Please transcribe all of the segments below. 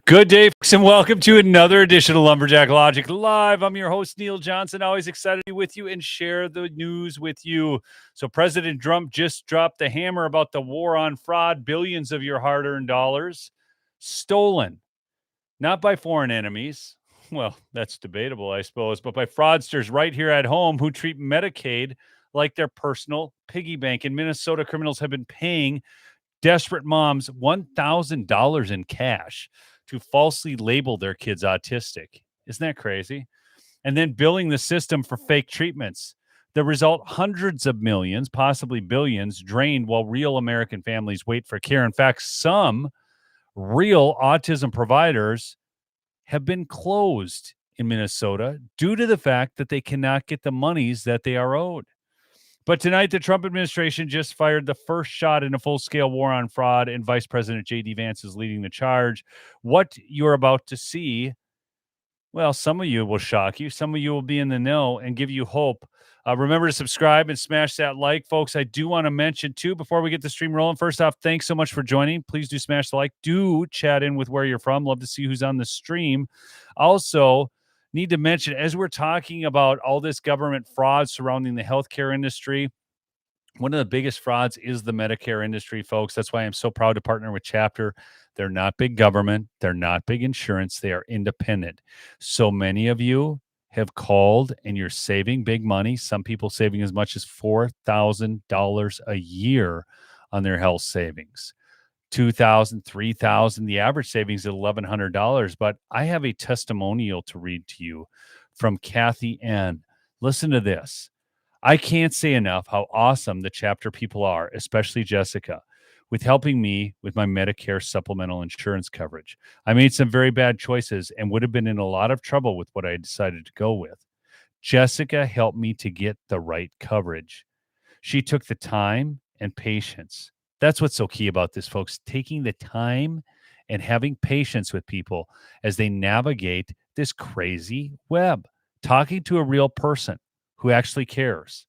Good day, folks, and welcome to another edition of Lumberjack Logic Live. I'm your host, Neil Johnson. Always excited to be with you and share the news with you. So President Trump just dropped the hammer about the war on fraud. Billions of your hard-earned dollars stolen, not by foreign enemies. Well, that's debatable, I suppose, but by fraudsters right here at home who treat Medicaid like their personal piggy bank. In Minnesota, criminals have been paying desperate moms $1,000 in cash to falsely label their kids autistic. Isn't that crazy? And then billing the system for fake treatments. The result, hundreds of millions, possibly billions, drained while real American families wait for care. In fact, some real autism providers have been closed in Minnesota due to the fact that they cannot get the monies that they are owed. But tonight, the Trump administration just fired the first shot in a full-scale war on fraud, and Vice President J.D. Vance is leading the charge. What you're about to see, well, some of you will shock you. Some of you will be in the know and give you hope. Remember to subscribe and smash that like, folks. I do want to mention, too, before we get the stream rolling, first off, thanks so much for joining. Please do smash the like. Do chat in with where you're from. Love to see who's on the stream. Also, need to mention, as we're talking about all this government fraud surrounding the healthcare industry, one of the biggest frauds is the Medicare industry, folks. That's why I'm so proud to partner with Chapter. They're not big government. They're not big insurance. They are independent. So many of you have called and you're saving big money. Some people saving as much as $4,000 a year on their health savings. $2,000, $3,000. The average savings is $1,100. But I have a testimonial to read to you from Kathy N. Listen to this. I can't say enough how awesome the Chapter people are, especially Jessica, with helping me with my Medicare supplemental insurance coverage. I made some very bad choices and would have been in a lot of trouble with what I decided to go with. Jessica helped me to get the right coverage. She took the time and patience. That's what's so key about this, folks, taking the time and having patience with people as they navigate this crazy web, talking to a real person who actually cares.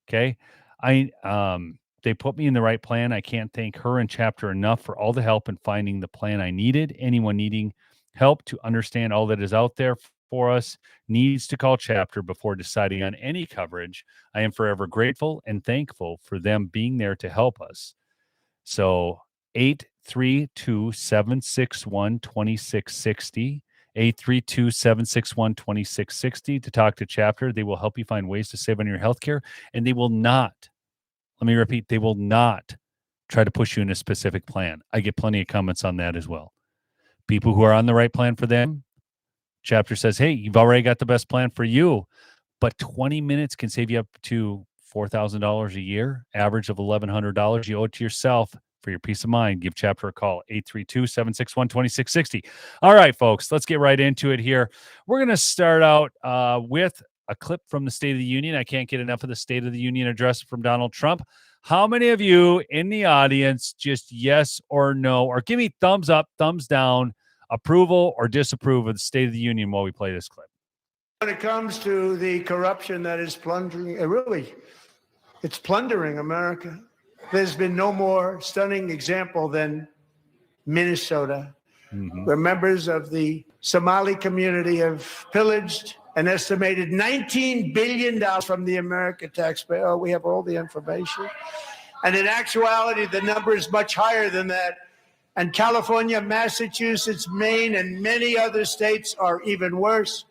Okay. They put me in the right plan. I can't thank her and Chapter enough for all the help in finding the plan I needed. Anyone needing help to understand all that is out there for us needs to call Chapter before deciding on any coverage. I am forever grateful and thankful for them being there to help us. So 832-761-2660, 832-761-2660 to talk to Chapter. They will help you find ways to save on your healthcare, and they will not, let me repeat, they will not try to push you in a specific plan. I get plenty of comments on that as well. People who are on the right plan for them, Chapter says, hey, you've already got the best plan for you, but 20 minutes can save you up to $4,000 a year, average of $1,100. You owe it to yourself for your peace of mind. Give Chapter a call, 832-761-2660. All right, folks, let's get right into it here. We're going to start out with a clip from the State of the Union. I can't get enough of the State of the Union address from Donald Trump. How many of you in the audience just yes or no, or give me thumbs up, thumbs down, approval or disapprove of the State of the Union while we play this clip? When it comes to the corruption that is plundering, it's plundering America. There's been no more stunning example than Minnesota, where members of the Somali community have pillaged an estimated $19 billion from the American taxpayer. Oh, we have all the information. And in actuality, the number is much higher than that. And California, Massachusetts, Maine, and many other states are even worse.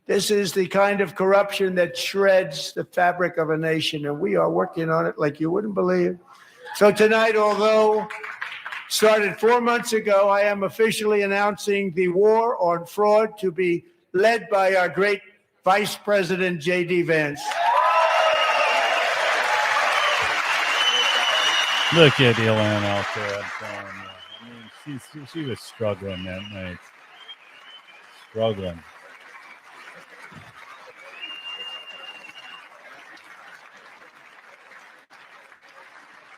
This is the kind of corruption that shreds the fabric of a nation, and we are working on it like you wouldn't believe. So tonight, although started 4 months ago, I am officially announcing the war on fraud to be led by our great Vice President J.D. Vance. Look at Ilan out there. I'm telling you. I mean, she was struggling that night. Struggling.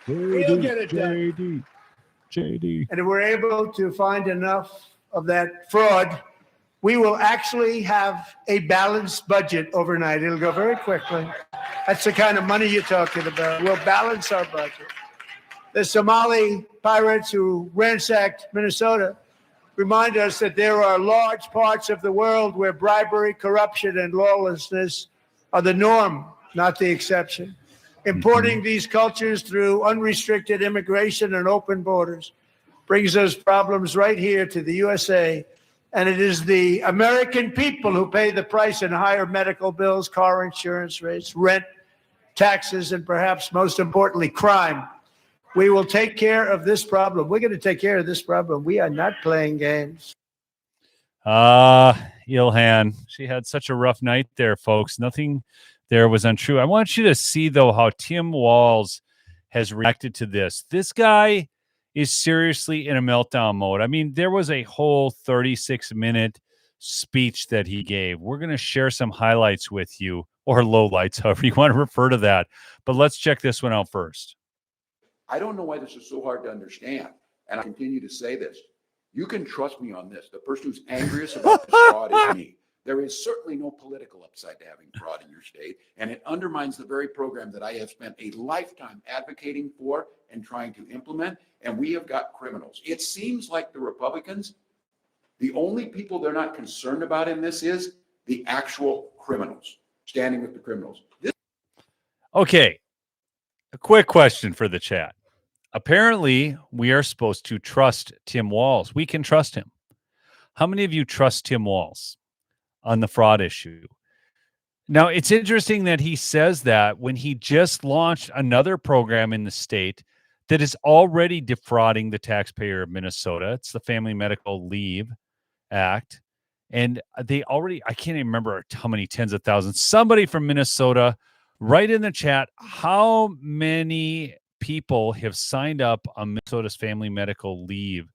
We'll get it done. JD. And if we're able to find enough of that fraud, we will actually have a balanced budget overnight. It'll go very quickly. That's the kind of money you're talking about. We'll balance our budget. The Somali pirates who ransacked Minnesota remind us that there are large parts of the world where bribery, corruption, and lawlessness are the norm, not the exception. Importing these cultures through unrestricted immigration and open borders brings those problems right here to the USA. And it is the American people who pay the price in higher medical bills, car insurance rates, rent, taxes, and perhaps most importantly, crime. We will take care of this problem. We're going to take care of this problem. We are not playing games. Ilhan, she had such a rough night there, folks. Nothing there was untrue. I want you to see, though, how Tim Walz has reacted to this. This guy is seriously in a meltdown mode. I mean, there was a whole 36-minute speech that he gave. We're going to share some highlights with you, or lowlights, however you want to refer to that. But let's check this one out first. I don't know why this is so hard to understand. And I continue to say this. You can trust me on this. The person who's angriest about this fraud is me. There is certainly no political upside to having fraud in your state. And it undermines the very program that I have spent a lifetime advocating for and trying to implement. And we have got criminals. It seems like the Republicans, the only people they're not concerned about in this is the actual criminals, standing with the criminals. Okay. A quick question for the chat. Apparently, we are supposed to trust Tim Walz. We can trust him. How many of you trust Tim Walz on the fraud issue? Now, it's interesting that he says that when he just launched another program in the state that is already defrauding the taxpayer of Minnesota. It's the Family Medical Leave Act. And they already, I can't even remember how many tens of thousands. Somebody from Minnesota, write in the chat, how many people have signed up on Minnesota's Family Medical Leave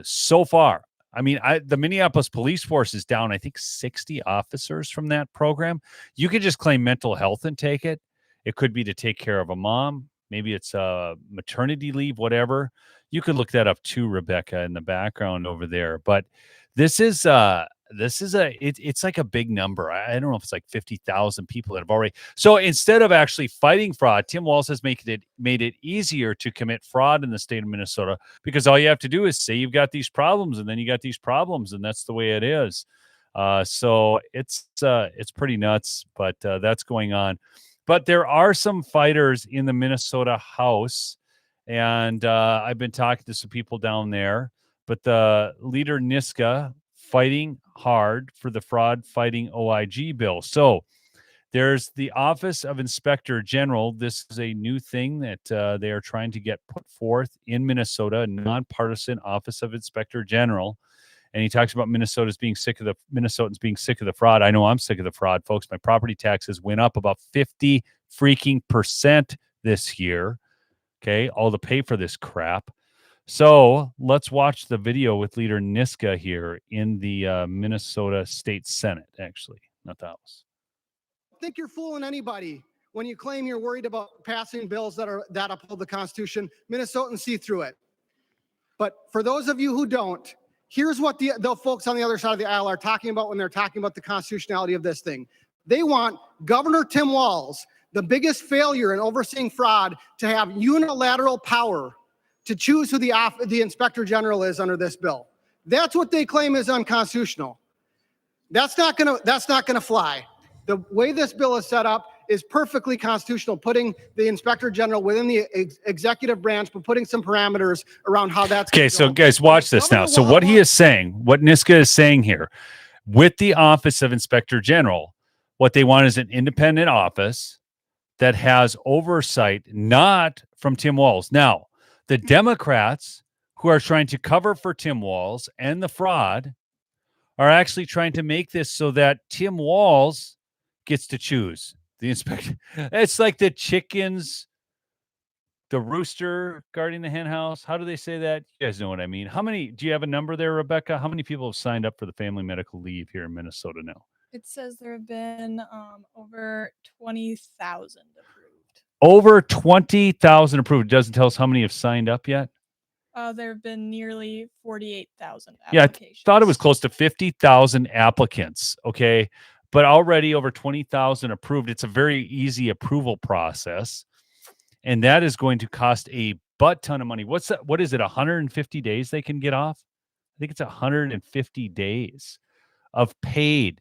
so far? I mean, the Minneapolis police force is down, I think, 60 officers from that program. You could just claim mental health and take it. It could be to take care of a mom. Maybe it's maternity leave, whatever. You could look that up too, Rebecca, in the background over there. But it's like a big number. I don't know if it's like 50,000 people that have already. So instead of actually fighting fraud, Tim Walz has made it easier to commit fraud in the state of Minnesota, because all you have to do is say you've got these problems, and then you got these problems, and that's the way it is. So it's pretty nuts, but that's going on. But there are some fighters in the Minnesota House, and I've been talking to some people down there. But the leader Niska fighting hard for the fraud fighting OIG bill. So there's the Office of Inspector General. This is a new thing that they are trying to get put forth in Minnesota, a nonpartisan Office of Inspector General. And he talks about Minnesotans being sick of the fraud. I know I'm sick of the fraud, folks. My property taxes went up about 50% this year. Okay, all to pay for this crap. So let's watch the video with Leader Niska here in the Minnesota State Senate, actually, not the House. I think you're fooling anybody when you claim you're worried about passing bills that uphold the Constitution. Minnesotans see through it. But for those of you who don't, here's what the folks on the other side of the aisle are talking about when they're talking about the constitutionality of this thing. They want Governor Tim Walz, the biggest failure in overseeing fraud, to have unilateral power to choose who the Inspector General is under this bill. That's what they claim is unconstitutional. That's not gonna fly. The way this bill is set up is perfectly constitutional, putting the Inspector General within the executive branch, but putting some parameters around how that's okay. So guys, watch this now. So what he is saying, what Niska is saying here, with the Office of Inspector General, what they want is an independent office that has oversight, not from Tim Walz. Now, the Democrats who are trying to cover for Tim Walz and the fraud are actually trying to make this so that Tim Walz gets to choose the inspector. It's like the chickens, the rooster guarding the hen house. How do they say that? You guys know what I mean. Do you have a number there, Rebecca? How many people have signed up for the family medical leave here in Minnesota now? It says there have been over 20,000 approved. Over 20,000 approved. It doesn't tell us how many have signed up yet. There have been nearly 48,000 Yeah, applications. I thought it was close to 50,000 applicants. Okay, but already over 20,000 approved. It's a very easy approval process, and that is going to cost a butt ton of money. What's that? What is it? 150 days they can get off? think it's 150 days of paid.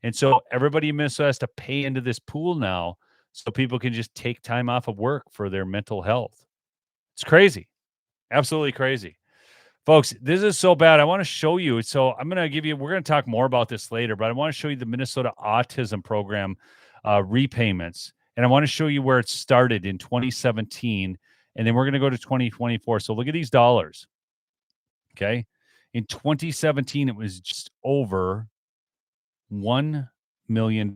And so everybody in Minnesota has to pay into this pool now so people can just take time off of work for their mental health. It's crazy. Absolutely crazy. Folks, this is so bad. I want to show you. So we're going to talk more about this later, but I want to show you the Minnesota Autism Program repayments. And I want to show you where it started in 2017. And then we're going to go to 2024. So look at these dollars. Okay. In 2017, it was just over $1 million.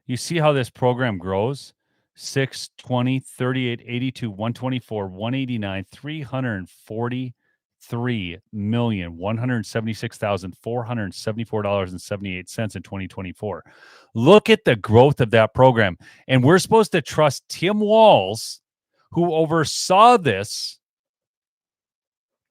You see how this program grows? 6, 20, 38, 82, 124, 189, $343,176,474.78 in 2024. Look at the growth of that program. And we're supposed to trust Tim Walz, who oversaw this,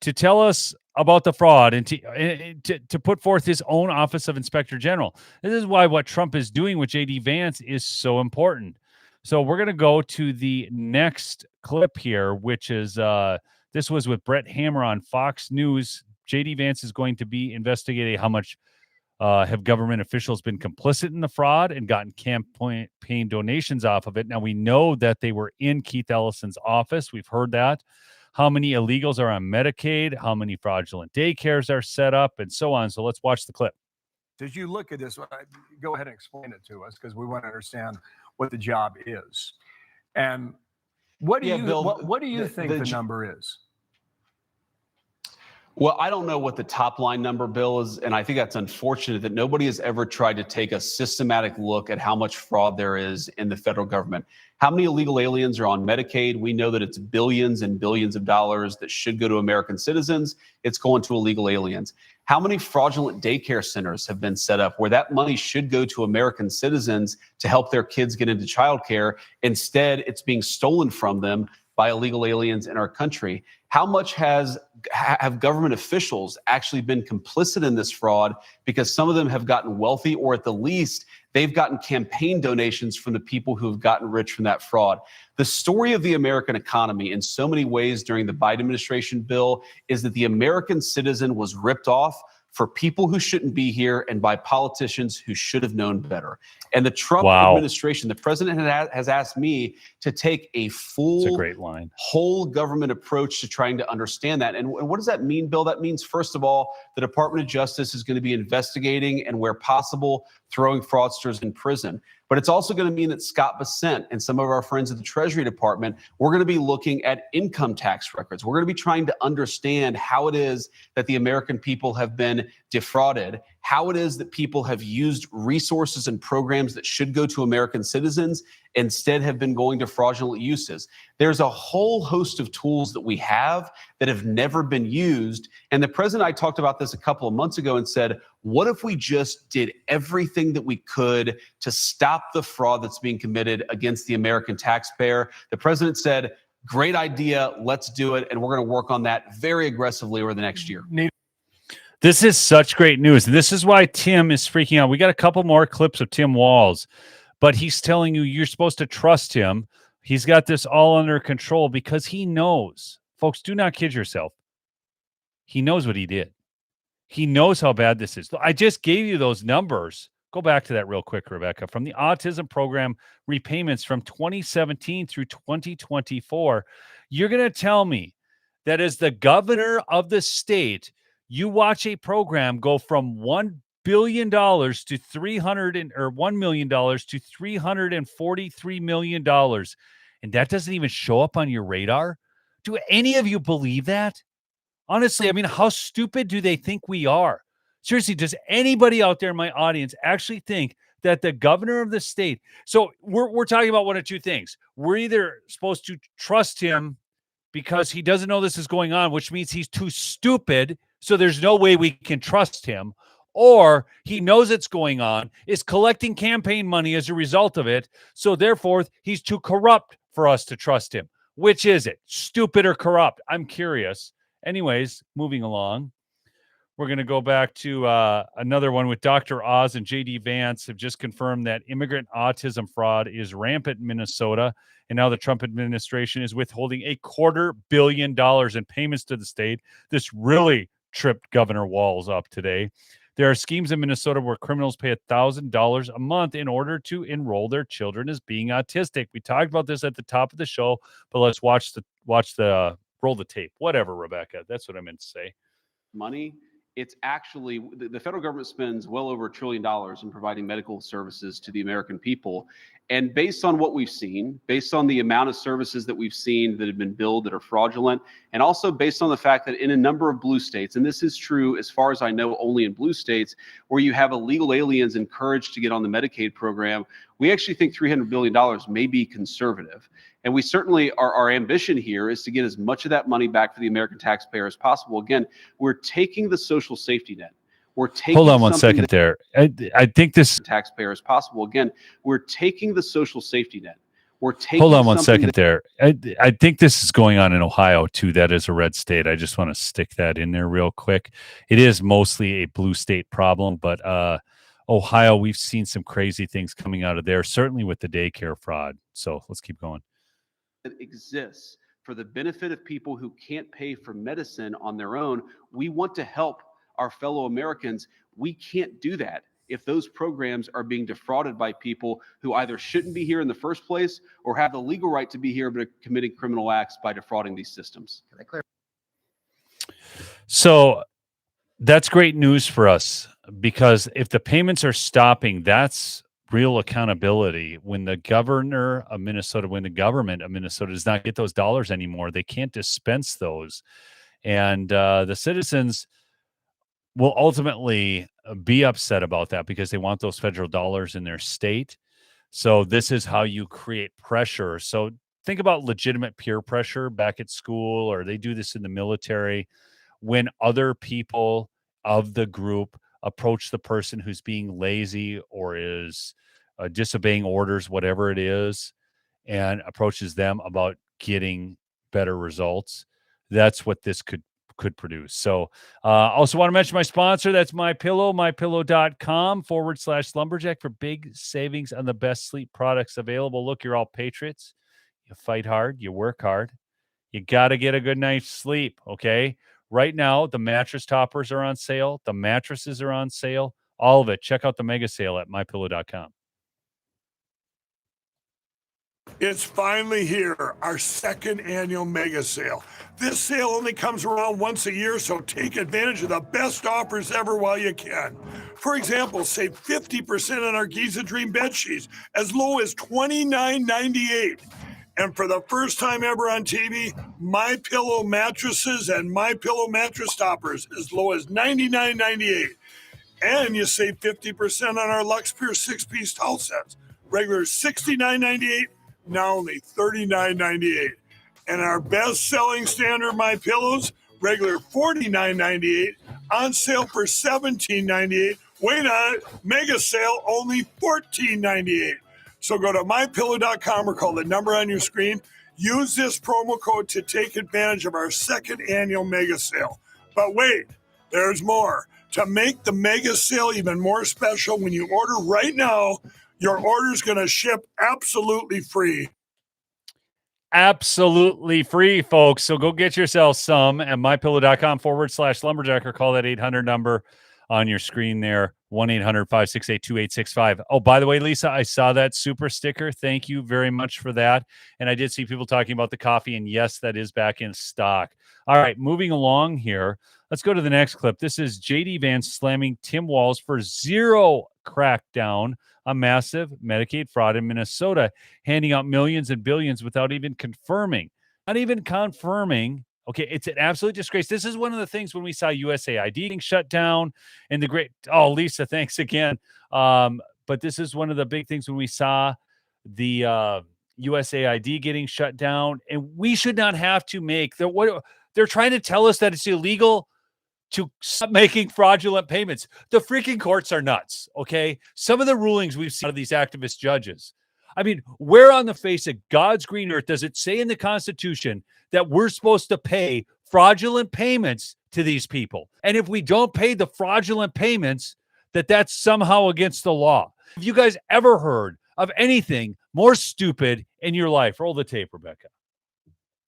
to tell us about the fraud and to put forth his own Office of Inspector General. This is why what Trump is doing with J.D. Vance is so important. So we're going to go to the next clip here, which is this was with Brett Hammer on Fox News. J.D. Vance is going to be investigating how much have government officials been complicit in the fraud and gotten campaign donations off of it. Now, we know that they were in Keith Ellison's office. We've heard that. How many illegals are on Medicaid, how many fraudulent daycares are set up, and so on. So let's watch the clip. As you look at this, go ahead and explain it to us because we want to understand what the job is. And what do you think the number is? Well, I don't know what the top line number, Bill, is, and I think that's unfortunate that nobody has ever tried to take a systematic look at how much fraud there is in the federal government. How many illegal aliens are on Medicaid? We know that it's billions and billions of dollars that should go to American citizens. It's going to illegal aliens. How many fraudulent daycare centers have been set up where that money should go to American citizens to help their kids get into childcare? Instead, it's being stolen from them by illegal aliens in our country. How much have government officials actually been complicit in this fraud because some of them have gotten wealthy, or at the least, they've gotten campaign donations from the people who have gotten rich from that fraud? The story of the American economy in so many ways during the Biden administration, Bill, is that the American citizen was ripped off for people who shouldn't be here and by politicians who should have known better. And the Trump administration, the president has asked me to take a full, whole government approach to trying to understand that. And what does that mean, Bill? That means, first of all, the Department of Justice is going to be investigating and, where possible, throwing fraudsters in prison. But it's also going to mean that Scott Bessent and some of our friends at the Treasury Department, we're going to be looking at income tax records. We're going to be trying to understand how it is that the American people have been defrauded, how it is that people have used resources and programs that should go to American citizens instead have been going to fraudulent uses. There's a whole host of tools that we have that have never been used. And the president, I talked about this a couple of months ago and said, what if we just did everything that we could to stop the fraud that's being committed against the American taxpayer? The president said, great idea, let's do it. And we're going to work on that very aggressively over the next year. This is such great news. This is why Tim is freaking out. We got a couple more clips of Tim Walz, but he's telling you you're supposed to trust him. He's got this all under control because he knows. Folks, do not kid yourself. He knows what he did. He knows how bad this is. I just gave you those numbers. Go back to that real quick, Rebecca. From the Autism Program repayments from 2017 through 2024, you're going to tell me that as the governor of the state, you watch a program go from $1 billion to $1 million to $343 million. And that doesn't even show up on your radar. Do any of you believe that? Honestly, I mean, how stupid do they think we are? Seriously, does anybody out there in my audience actually think that the governor of the state? So we're talking about one of two things. We're either supposed to trust him because he doesn't know this is going on, which means he's too stupid, so there's no way we can trust him, or he knows it's going on, is collecting campaign money as a result of it, so therefore he's too corrupt for us to trust him. Which is it? Stupid or corrupt? I'm curious. Anyways, moving along. we're going to go back to another one with Dr. Oz and JD Vance have just confirmed that immigrant autism fraud is rampant in Minnesota. And now the Trump administration is withholding $250 million in payments to the state. This really tripped Governor Walz up today. There are schemes in Minnesota where criminals pay $1,000 a month in order to enroll their children as being autistic. We talked about this at the top of the show, but let's watch the roll the tape. Whatever, Rebecca. That's what I meant to say. Money. It's actually the federal government spends well over $1 trillion in providing medical services to the American people. And based on what we've seen, based on the amount of services that we've seen that have been billed that are fraudulent, and also based on the fact that in a number of blue states, and this is true as far as I know only in blue states, where you have illegal aliens encouraged to get on the Medicaid program, we actually think $300 billion may be conservative. And we certainly, our ambition here is to get as much of that money back for the American taxpayer as possible. Again, we're taking the social safety net. We're taking Hold on one second there. I think this taxpayer as possible. Again, we're taking the social safety net. We're taking. Hold on one second there. I think this is going on in Ohio too. That is a red state. I just want to stick that in there real quick. It is mostly a blue state problem, but Ohio, we've seen some crazy things coming out of there, certainly with the daycare fraud. So let's keep going. That exists for the benefit of people who can't pay for medicine on their own. We want to help our fellow Americans. We can't do that if those programs are being defrauded by people who either shouldn't be here in the first place or have the legal right to be here but are committing criminal acts by defrauding these systems. Can I clarify? So that's great news for us, because if the payments are stopping, that's real accountability. When the governor of Minnesota, when the government of Minnesota does not get those dollars anymore, they can't dispense those. And the citizens will ultimately be upset about that because they want those federal dollars in their state. So this is how you create pressure. So think about legitimate peer pressure back at school, or they do this in the military. When other people of the group approach the person who's being lazy or is disobeying orders, whatever it is, and approaches them about getting better results, that's what this could produce. So also want to mention my sponsor. That's MyPillow, mypillow.com/lumberjack for big savings on the best sleep products available. Look, you're all patriots. You fight hard. You work hard. You got to get a good night's sleep, okay? Right now, the mattress toppers are on sale. The mattresses are on sale. All of it. Check out the mega sale at mypillow.com. It's finally here, our second annual mega sale. This sale only comes around once a year, so take advantage of the best offers ever while you can. For example, save 50% on our Giza Dream bed sheets, as low as $29.98. And for the first time ever on TV, MyPillow mattresses and MyPillow mattress toppers as low as $99.98. And you save 50% on our Lux Pure 6-piece towel sets. Regular $69.98, now only $39.98. And our best-selling standard MyPillows, regular $49.98, on sale for $17.98. Wait on it, mega sale, only $14.98. So go to mypillow.com or call the number on your screen. Use this promo code to take advantage of our second annual mega sale. But wait, there's more. To make the mega sale even more special, when you order right now, your order's going to ship absolutely free. Absolutely free, folks. So go get yourself some at mypillow.com/lumberjack or call that 800 number on your screen there, 1-800-568-2865. Oh, by the way, Lisa, I saw that super sticker. Thank you very much for that. And I did see people talking about the coffee, and yes, that is back in stock. All right, moving along here. Let's go to the next clip. This is JD Vance slamming Tim Walz for zero crackdown on massive Medicaid fraud in Minnesota, handing out millions and billions without even confirming. Not even confirming. Okay, it's an absolute disgrace. This is one of the things when we saw USAID getting shut down and the great, oh, Lisa, thanks again. But this is one of the big things when we saw the USAID getting shut down, and we should not have to make they're trying to tell us that it's illegal to stop making fraudulent payments. The freaking courts are nuts, okay? Some of the rulings we've seen out of these activist judges. I mean, where on the face of God's green earth does it say in the Constitution that we're supposed to pay fraudulent payments to these people. And if we don't pay the fraudulent payments, that's somehow against the law. Have you guys ever heard of anything more stupid in your life? Roll the tape, Rebecca.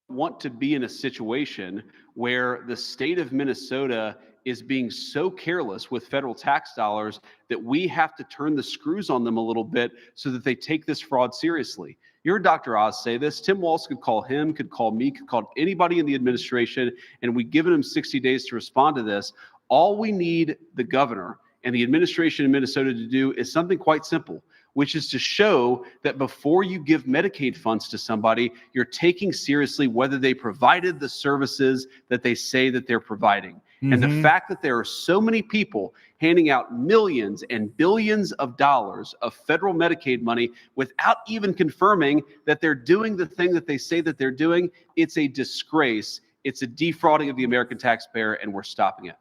Want to be in a situation where the state of Minnesota is being so careless with federal tax dollars that we have to turn the screws on them a little bit so that they take this fraud seriously. You heard Dr. Oz say this. Tim Walz could call him, could call me, could call anybody in the administration, and we've given him 60 days to respond to this. All we need the governor and the administration in Minnesota to do is something quite simple, which is to show that before you give Medicaid funds to somebody, you're taking seriously whether they provided the services that they say that they're providing. And the fact that there are so many people handing out millions and billions of dollars of federal Medicaid money without even confirming that they're doing the thing that they say that they're doing, it's a disgrace. It's a defrauding of the American taxpayer, and we're stopping it.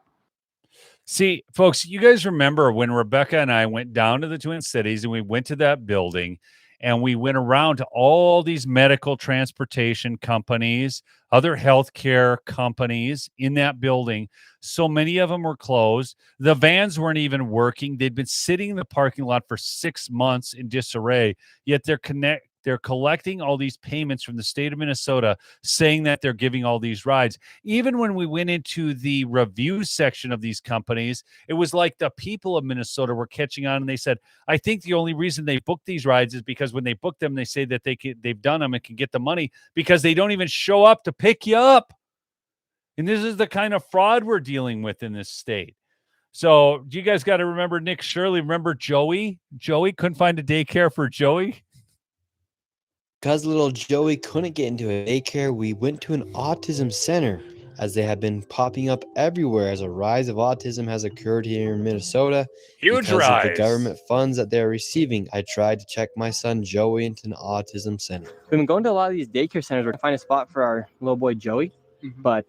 See, folks, you guys remember when Rebecca and I went down to the Twin Cities and we went to that building and we went around to all these medical transportation companies, other healthcare companies in that building. So many of them were closed. The vans weren't even working. They'd been sitting in the parking lot for 6 months in disarray, yet they're collecting all these payments from the state of Minnesota saying that they're giving all these rides. Even when we went into the review section of these companies, it was like the people of Minnesota were catching on and they said, I think the only reason they book these rides is because when they book them, they say that they've done them and can get the money because they don't even show up to pick you up. And this is the kind of fraud we're dealing with in this state. So you guys got to remember Nick Shirley. Remember Joey? Joey couldn't find a daycare for Joey. Because little Joey couldn't get into a daycare, we went to an autism center, as they have been popping up everywhere as a rise of autism has occurred here in Minnesota. Huge because rise. of the government funds that they're receiving. I tried to check my son Joey into an autism center. We've been going to a lot of these daycare centers. We're trying to find a spot for our little boy Joey, but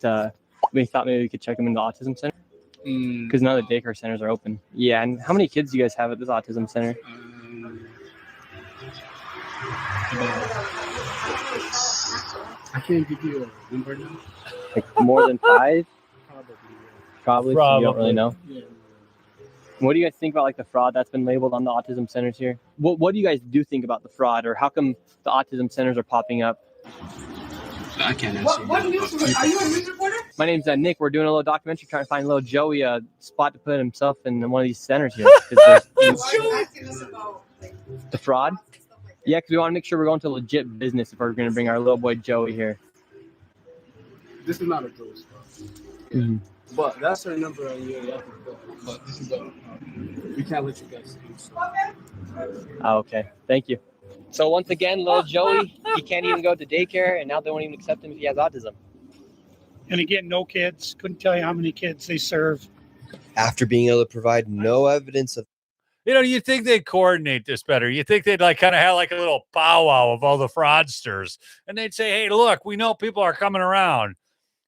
we thought maybe we could check him in the autism center because none of the daycare centers are open. Yeah, and how many kids do you guys have at this autism center? I can't give you a number now. Like more than 5? Probably. So you don't really know. Yeah. What do you guys think about like the fraud that's been labeled on the autism centers here? What do you guys do think about the fraud, or how come the autism centers are popping up? I can't answer. What news? Are you a news reporter? My name's Nick. We're doing a little documentary trying to find little Joey a spot to put himself in one of these centers here. Why are you asking us about The fraud? Yeah, because we want to make sure we're going to legit business if we're going to bring our little boy Joey here. This is not a Joey spot. But that's our number on your level. But this is we can't let you guys see. So. Oh, okay. Thank you. So once again, little Joey, he can't even go to daycare, and now they won't even accept him if he has autism. And again, no kids. Couldn't tell you how many kids they serve. After being able to provide no evidence of You think they'd coordinate this better. You think they'd like kind of have like a little powwow of all the fraudsters. And they'd say, hey, look, we know people are coming around.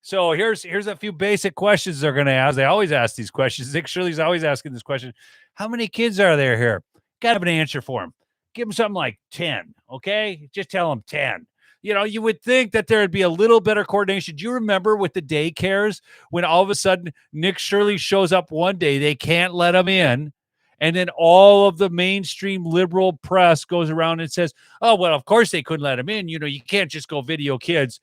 So here's a few basic questions they're going to ask. They always ask these questions. Nick Shirley's always asking this question. How many kids are there here? Got to have an answer for them. Give them something like 10, okay? Just tell them 10. You would think that there would be a little better coordination. Do you remember with the daycares when all of a sudden Nick Shirley shows up one day, they can't let him in, and then all of the mainstream liberal press goes around and says, oh, well, of course they couldn't let him in. You can't just go video kids.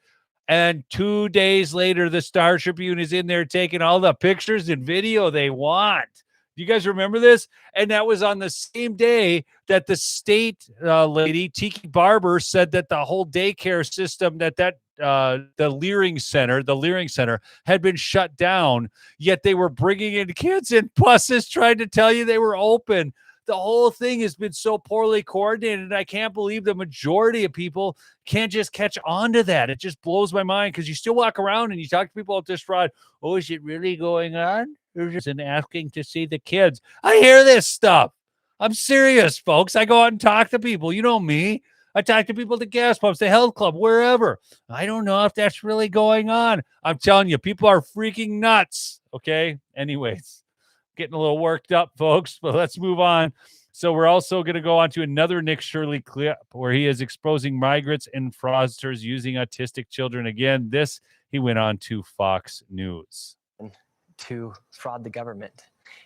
And 2 days later, the Star Tribune is in there taking all the pictures and video they want. You guys remember this? And that was on the same day that the state lady, Tiki Barber, said that the whole daycare system, the Leering Center had been shut down, yet they were bringing in kids in buses trying to tell you they were open. The whole thing has been so poorly coordinated, and I can't believe the majority of people can't just catch on to that. It just blows my mind because you still walk around and you talk to people about this fraud. Oh, is it really going on? They're just asking to see the kids. I hear this stuff. I'm serious, folks. I go out and talk to people. You know me. I talk to people at the gas pumps, the health club, wherever. I don't know if that's really going on. I'm telling you, people are freaking nuts. Okay? Anyways, getting a little worked up, folks, but let's move on. So we're also going to go on to another Nick Shirley clip where he is exposing migrants and fraudsters using autistic children. Again, He went on to Fox News. To fraud the government.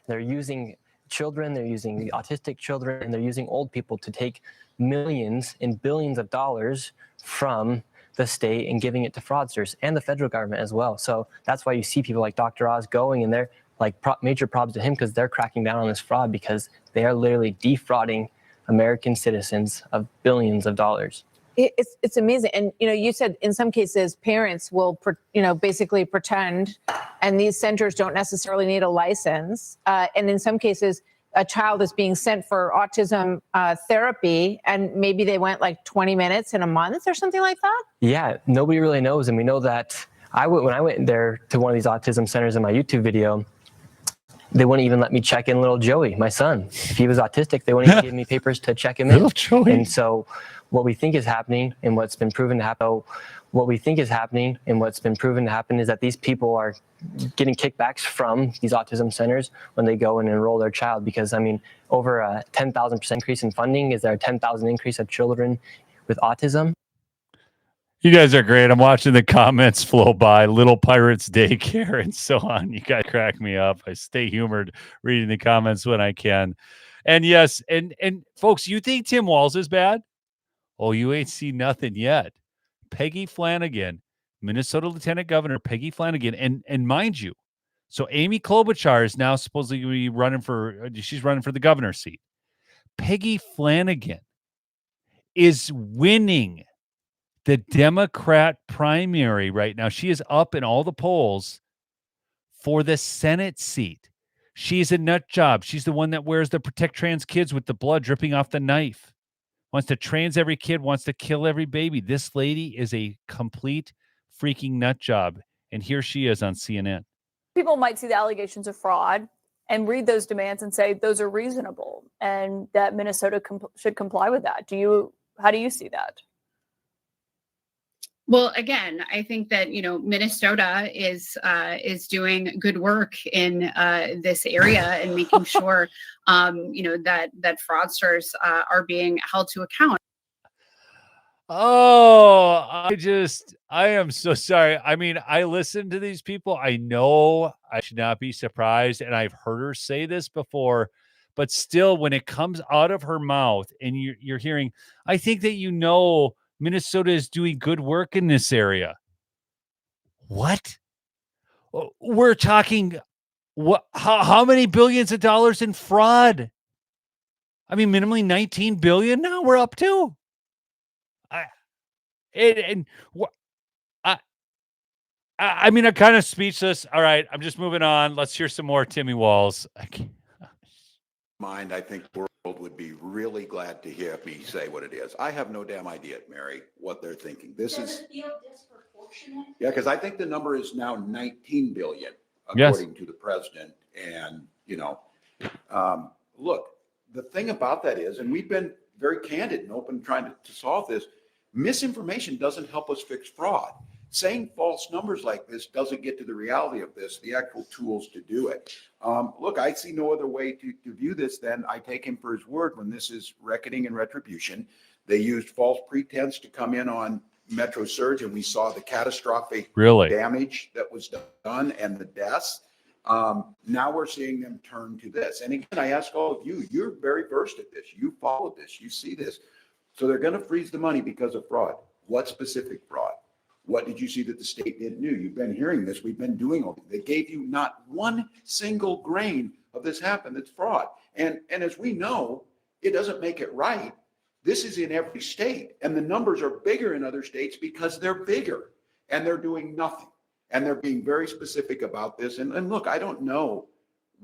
They're using children, they're using the autistic children, and they're using old people to take millions and billions of dollars from the state and giving it to fraudsters and the federal government as well. So that's why you see people like Dr. Oz going, and they're like major props to him because they're cracking down on this fraud, because they are literally defrauding American citizens of billions of dollars. It's amazing. And, you said in some cases, parents will, basically pretend, and these centers don't necessarily need a license. And in some cases, a child is being sent for autism therapy, and maybe they went like 20 minutes in a month or something like that. Yeah, nobody really knows. And we know that when I went there to one of these autism centers in my YouTube video, they wouldn't even let me check in little Joey, my son. If he was autistic, they wouldn't even give me papers to check him in. Little Joey. And so what we think is happening and what's been proven to happen, is that these people are getting kickbacks from these autism centers when they go and enroll their child. Because, over a 10,000% increase in funding, is there a 10,000 increase of children with autism? You guys are great. I'm watching the comments flow by. Little Pirates Daycare and so on. You guys crack me up. I stay humored reading the comments when I can. And yes, and folks, you think Tim Walz is bad? Oh, you ain't seen nothing yet. Peggy Flanagan, Minnesota Lieutenant Governor Peggy Flanagan, and mind you, so Amy Klobuchar is now supposedly going to be running for the governor's seat. Peggy Flanagan is winning the Democrat primary right now. She is up in all the polls for the Senate seat. She's a nut job. She's the one that wears the Protect Trans Kids with the blood dripping off the knife. Wants to trans every kid, wants to kill every baby. This lady is a complete freaking nut job. And here she is on CNN. People might see the allegations of fraud and read those demands and say those are reasonable and that Minnesota should comply with that. How do you see that? Well, again, I think that, Minnesota is doing good work in this area and making sure, that fraudsters are being held to account. Oh, I am so sorry. I listen to these people. I know I should not be surprised. And I've heard her say this before, but still, when it comes out of her mouth and you're hearing, I think that, Minnesota is doing good work in this area. What? We're talking how many billions of dollars in fraud? Minimally 19 billion now we're up to. I'm kind of speechless. All right, I'm just moving on. Let's hear some more Timmy Walz. I think the world would be really glad to hear me say what it is. I have no damn idea, Mary, what they're thinking. Does it feel disproportionate? Yeah, because I think the number is now 19 billion, according to the president. And, look, the thing about that is, and we've been very candid and open trying to solve this, misinformation doesn't help us fix fraud. Saying false numbers like this doesn't get to the reality of this, the actual tools to do it. Look, I see no other way to view this than I take him for his word when this is reckoning and retribution. They used false pretense to come in on Metro Surge, and we saw the catastrophic damage that was done and the deaths. Now we're seeing them turn to this. And again, I ask all of you, you're very versed at this. You follow this. You see this. So they're going to freeze the money because of fraud. What specific fraud? What did you see that the state didn't do? You've been hearing this. We've been doing all this. They gave you not one single grain of this happened. It's fraud. And as we know, it doesn't make it right. This is in every state. And the numbers are bigger in other states because they're bigger and they're doing nothing. And they're being very specific about this. And look, I don't know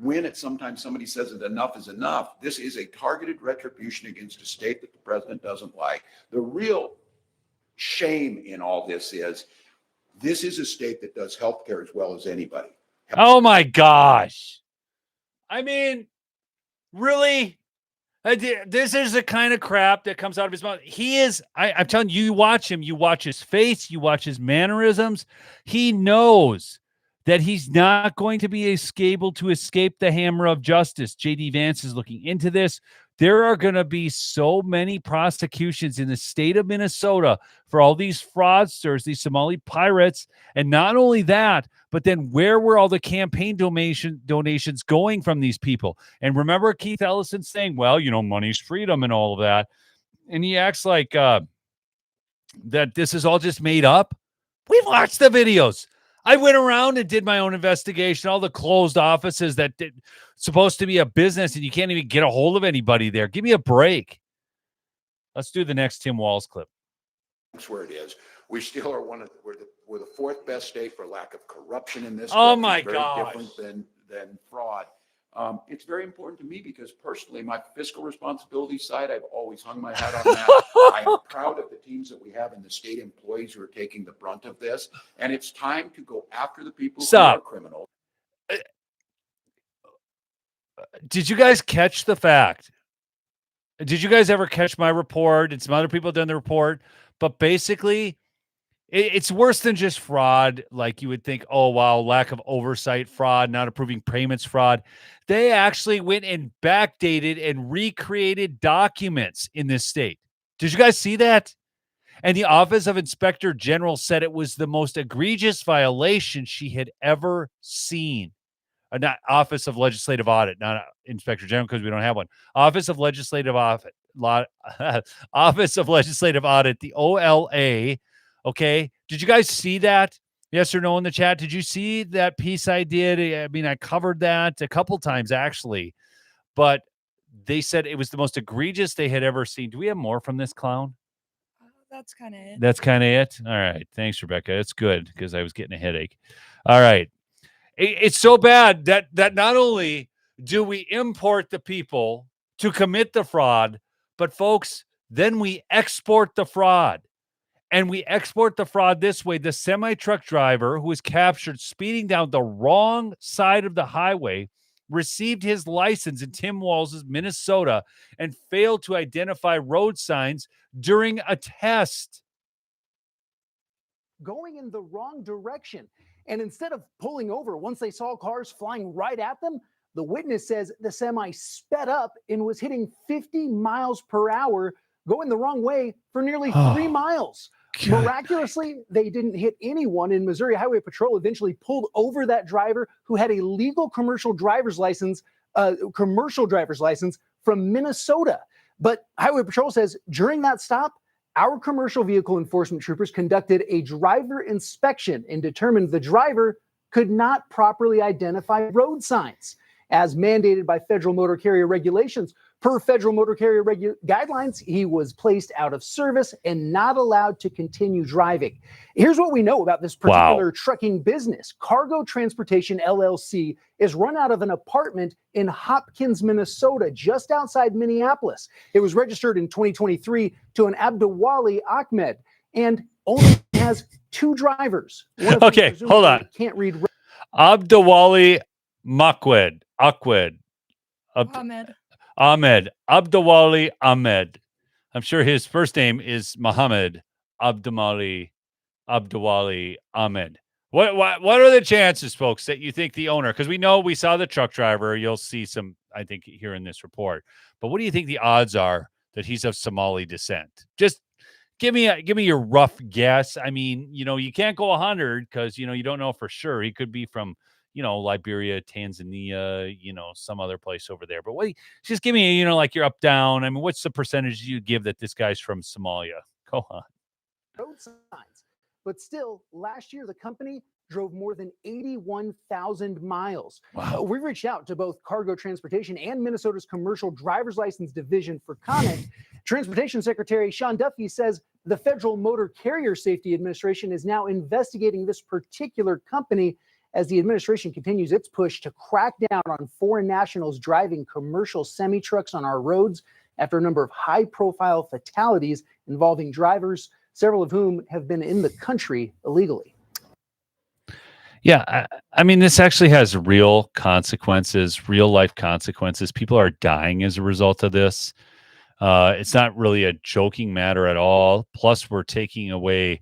when sometimes somebody says that enough is enough. This is a targeted retribution against a state that the president doesn't like. The real shame in all this is a state that does healthcare as well as anybody. Oh my gosh. Really? This is the kind of crap that comes out of his mouth. He is, I'm telling you, you watch him, you watch his face, you watch his mannerisms. He knows that he's not going to be able to escape the hammer of justice. J.D. Vance is looking into this. There are going to be so many prosecutions in the state of Minnesota for all these fraudsters, these Somali pirates. And not only that, but then where were all the campaign donations going from these people? And remember Keith Ellison saying, well, money's freedom and all of that. And he acts like that this is all just made up. We watched the videos. I went around and did my own investigation, all the closed offices that supposed to be a business, and you can't even get a hold of anybody there. Give me a break. Let's do the next Tim Walz clip. That's where it is. We still are we're the fourth best state for lack of corruption in this. Oh my very gosh. different than fraud. It's very important to me because personally, my fiscal responsibility side, I've always hung my hat on that. I am proud of the teams that we have in the state employees who are taking the brunt of this. And it's time to go after the people who are criminals. Did you guys catch the fact? Did you guys ever catch my report? And some other people have done the report. But basically, it's worse than just fraud. Like you would think, oh, wow, lack of oversight, fraud, not approving payments, fraud. They actually went and backdated and recreated documents in this state. Did you guys see that? And the Office of Inspector General said it was the most egregious violation she had ever seen. Not Office of Legislative Audit, not Inspector General, because we don't have one. Office of Legislative Audit, Office of Legislative Audit, the OLA. Okay. Did you guys see that? Yes or no in the chat? Did you see that piece I did? I mean, I covered that a couple times actually, but they said it was the most egregious they had ever seen. Do we have more from this clown? That's kind of it. That's kind of it. All right. Thanks, Rebecca. It's good because I was getting a headache. All right. It's so bad that not only do we import the people to commit the fraud, but folks, then we export the fraud. And we export the fraud this way. The semi-truck driver who was captured speeding down the wrong side of the highway received his license in Tim Walz's Minnesota and failed to identify road signs during a test. Going in the wrong direction. And instead of pulling over once they saw cars flying right at them, the witness says the semi sped up and was hitting 50 miles per hour, going the wrong way for nearly 3 miles. God. Miraculously, they didn't hit anyone, and Missouri Highway Patrol eventually pulled over that driver who had a legal commercial driver's license from Minnesota. But Highway Patrol says during that stop, our commercial vehicle enforcement troopers conducted a driver inspection and determined the driver could not properly identify road signs. As mandated by federal motor carrier regulations, per federal motor carrier guidelines, he was placed out of service and not allowed to continue driving. Here's what we know about this particular trucking business. Cargo Transportation LLC is run out of an apartment in Hopkins, Minnesota, just outside Minneapolis. It was registered in 2023 to an Abdulwali Ahmed and only has 2 drivers. Okay, hold on. Can't read. Abdulwali Ahmed. Abdulwali Ahmed. I'm sure his first name is Muhammad Abdulwali Ahmed. What are the chances, folks, that you think the owner, because we saw the truck driver, you'll see some, I think, here in this report, but what do you think the odds are that he's of Somali descent? Just give me your rough guess. I mean, you can't go 100 because, you don't know for sure. He could be from, Liberia, Tanzania, some other place over there. But just give me, like you're up, down. I mean, what's the percentage you give that this guy's from Somalia? Go on. Road signs. But still, last year, the company drove more than 81,000 miles. Wow. We reached out to both Cargo Transportation and Minnesota's Commercial Driver's License Division for comment. Transportation Secretary Sean Duffy says the Federal Motor Carrier Safety Administration is now investigating this particular company as the administration continues its push to crack down on foreign nationals driving commercial semi-trucks on our roads after a number of high-profile fatalities involving drivers, several of whom have been in the country illegally. Yeah, I mean, this actually has real consequences, real-life consequences. People are dying as a result of this. It's not really a joking matter at all. Plus, we're taking away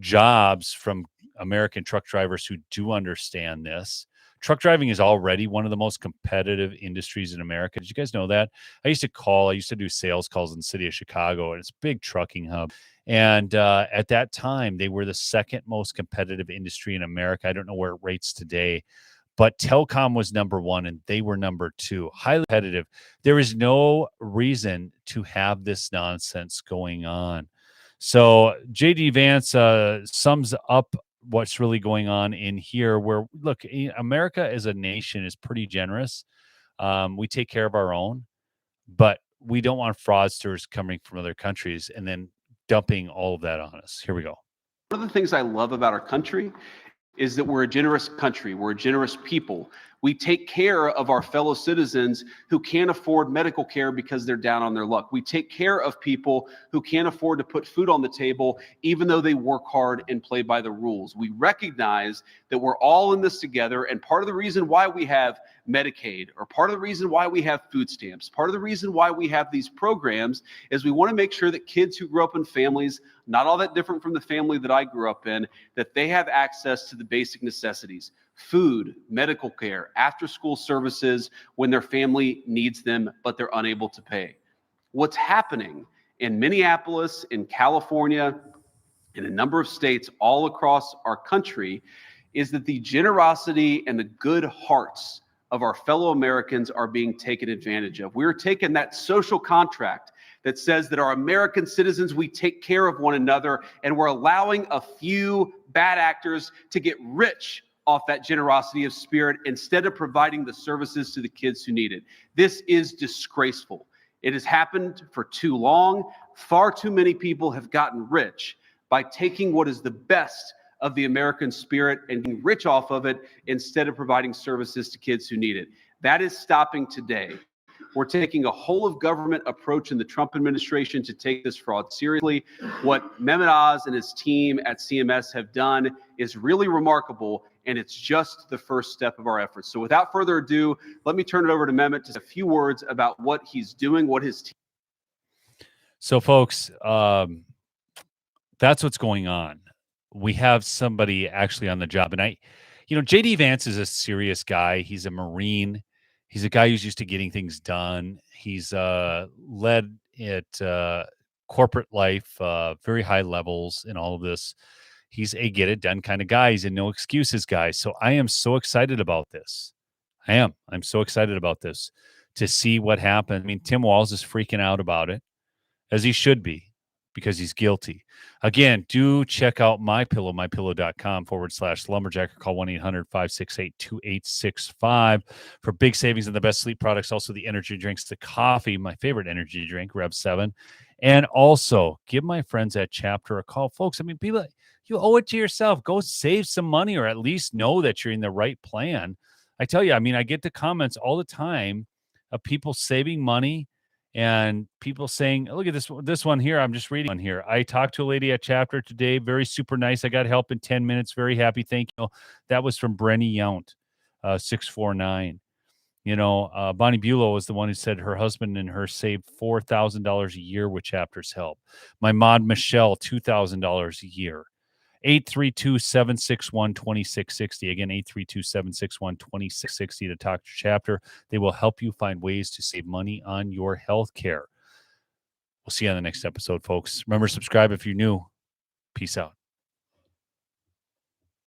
jobs from American truck drivers who do understand this. truck driving is already one of the most competitive industries in America. Did you guys know that? I used to do sales calls in the city of Chicago, and it's a big trucking hub. And at that time, they were the second most competitive industry in America. I don't know where it rates today, but telecom was number one and they were number two. Highly competitive. There is no reason to have this nonsense going on. So JD Vance sums up what's really going on in here, where, look, America as a nation is pretty generous. We take care of our own, but we don't want fraudsters coming from other countries and then dumping all of that on us. Here we go. One of the things I love about our country is that we're a generous country. We're a generous people. We take care of our fellow citizens who can't afford medical care because they're down on their luck. We take care of people who can't afford to put food on the table, even though they work hard and play by the rules. We recognize that we're all in this together, and part of the reason why we have Medicaid, or part of the reason why we have food stamps, part of the reason why we have these programs is we want to make sure that kids who grew up in families not all that different from the family that I grew up in, that they have access to the basic necessities: food, medical care, after-school services when their family needs them, but they're unable to pay. What's happening in Minneapolis, in California, in a number of states all across our country is that the generosity and the good hearts of our fellow Americans are being taken advantage of. We're taking that social contract that says that our American citizens, we take care of one another, and we're allowing a few bad actors to get rich off that generosity of spirit instead of providing the services to the kids who need it. This is disgraceful. It has happened for too long. Far too many people have gotten rich by taking what is the best of the American spirit and getting rich off of it instead of providing services to kids who need it. That is stopping today. We're taking a whole of government approach in the Trump administration to take this fraud seriously. What Mehmet Oz and his team at CMS have done is really remarkable, and it's just the first step of our efforts. So without further ado, let me turn it over to Mehmet to say a few words about what he's doing, what his team. So folks, that's what's going on. We have somebody actually on the job, and JD Vance is a serious guy. He's a Marine. He's a guy who's used to getting things done. He's led at corporate life, very high levels in all of this. He's a get it done kind of guy. He's a no excuses guy. So I am so excited about this. I'm so excited about this to see what happens. I mean, Tim Walz is freaking out about it, as he should be, because he's guilty. Again, do check out MyPillow, mypillow.com/lumberjack, or call 1-800-568-2865 for big savings on the best sleep products. Also, the energy drinks, the coffee, my favorite energy drink, Rev 7. And also, give my friends at Chapter a call. Folks, I mean, people, you owe it to yourself. Go save some money, or at least know that you're in the right plan. I tell you, I mean, I get the comments all the time of people saving money, and people saying, look at this one here. I'm just reading on here. I talked to a lady at Chapter today. Very super nice. I got help in 10 minutes. Very happy. Thank you. That was from Brenny Yount, 649. Bonnie Bulow was the one who said her husband and her saved $4,000 a year with Chapter's help. My mod Michelle, $2,000 a year. 832-761-2660. Again, 832-761-2660 to talk to Chapter. They will help you find ways to save money on your health care. We'll see you on the next episode, folks. Remember, subscribe if you're new. Peace out.